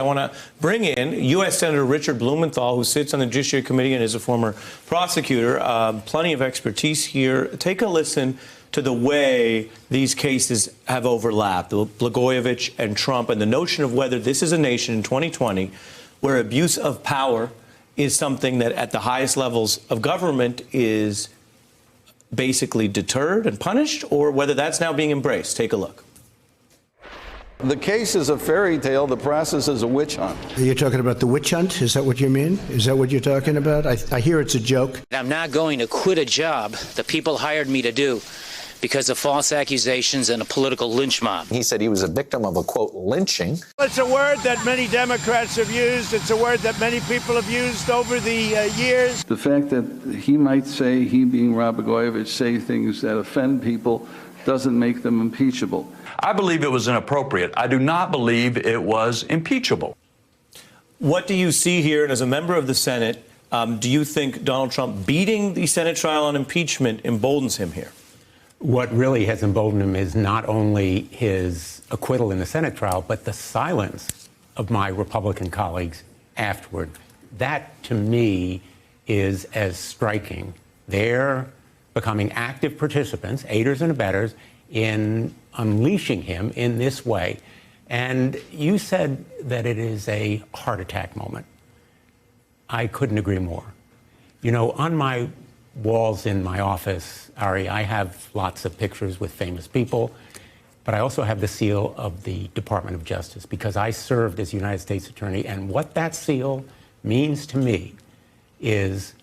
I want to bring in U.S. Senator Richard Blumenthal, who sits on the Judiciary Committee and is a former prosecutor. Plenty of expertise here. Take a listen to the way these cases have overlapped, Blagojevich and Trump, and the notion of whether this is a nation in 2020 where abuse of power is something that at the highest levels of government is basically deterred and punished, or whether that's now being embraced. Take a look. The case is a fairy tale. The process is a witch hunt. Are you talking about the witch hunt? Is that what you mean? Is that what you're talking about? I hear it's a joke. I'm not going to quit a job the people hired me to do because of false accusations and a political lynch mob. He said he was a victim of a, quote, lynching. It's a word that many Democrats have used. It's a word that many people have used over the years. The fact that he might say, he being Rod Blagojevich, say things that offend people doesn't make them impeachable. I believe it was inappropriate. I do not believe it was impeachable. What do you see here? And as a member of the Senate, do you think Donald Trump beating the Senate trial on impeachment emboldens him here? What really has emboldened him is not only his acquittal in the Senate trial, but the silence of my Republican colleagues afterward. That, to me, is as striking. They're becoming active participants, aiders and abettors, in unleashing him in this way. And you said that it is a heart attack moment. I couldn't agree more. You know, on my walls in my office, Ari, I have lots of pictures with famous people, but I also have the seal of the Department of Justice because I served as United States Attorney, and what that seal means to me is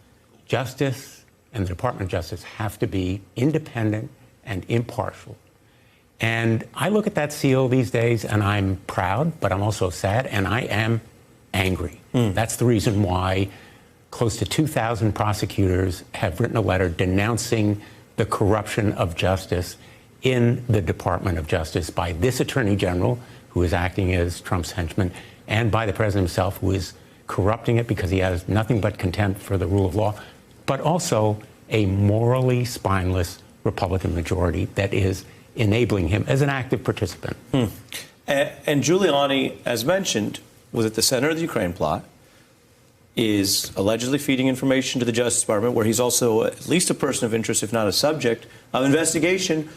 justice and the Department of Justice have to be independent and impartial. And I look at that seal these days and I'm proud, but I'm also sad, and I am angry. That's the reason why close to 2,000 prosecutors have written a letter denouncing the corruption of justice in the Department of Justice by this Attorney General, who is acting as Trump's henchman, and by the President himself, who is corrupting it because he has nothing but contempt for the rule of law, but also a morally spineless Republican majority that is enabling him as an active participant. And Giuliani, as mentioned, was at the center of the Ukraine plot, is allegedly feeding information to the Justice Department, where he's also at least a person of interest, if not a subject, of investigation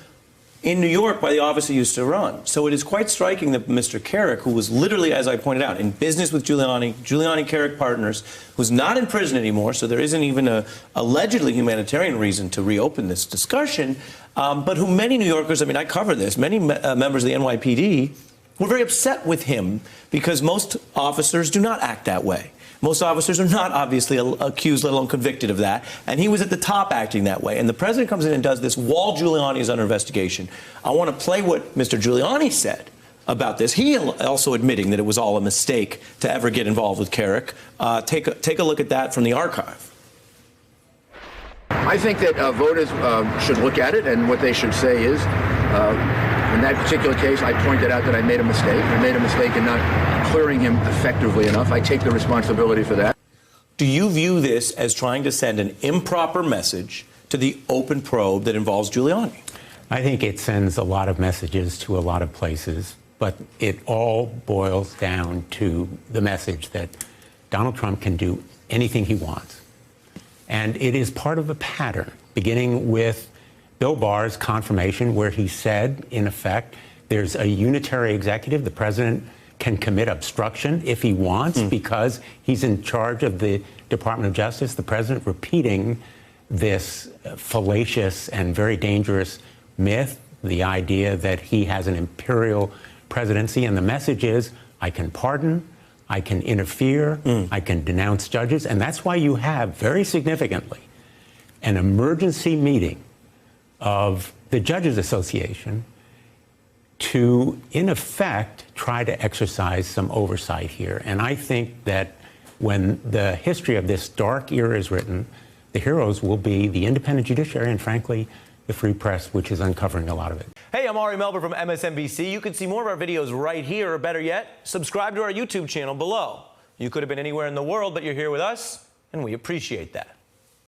in New York by the office he used to run. So it is quite striking that Mr. Carrick, who was literally, as I pointed out, in business with Giuliani-Carrick partners, who's not in prison anymore, so there isn't even a allegedly humanitarian reason to reopen this discussion, but who many New Yorkers, I mean, I cover this, many members of the NYPD were very upset with him because most officers do not act that way. Most officers are not obviously accused, let alone convicted of that. And he was at the top acting that way. And the president comes in and does this while Giuliani is under investigation. I want to play what Mr. Giuliani said about this. He also admitting that it was all a mistake to ever get involved with Carrick. Take a look at that from the archive. I think that voters should look at it, and what they should say is, in that particular case, I pointed out that I made a mistake. I made a mistake in not clearing him effectively enough. I take the responsibility for that. Do you view this as trying to send an improper message to the open probe that involves Giuliani? I think it sends a lot of messages to a lot of places, but it all boils down to the message that Donald Trump can do anything he wants. And it is part of a pattern, beginning with Bill Barr's confirmation, where he said, in effect, there's a unitary executive. The president can commit obstruction if he wants because he's in charge of the Department of Justice. The president repeating this fallacious and very dangerous myth, the idea that he has an imperial presidency. And the message is, I can pardon, I can interfere, I can denounce judges. And that's why you have, very significantly, an emergency meeting of the Judges Association to, in effect, try to exercise some oversight here. And I think that when the history of this dark era is written, the heroes will be the independent judiciary and, frankly, the free press, which is uncovering a lot of it. Hey, I'm Ari Melber from MSNBC. You can see more of our videos right here, or better yet, subscribe to our YouTube channel below. You could have been anywhere in the world, but you're here with us, and we appreciate that.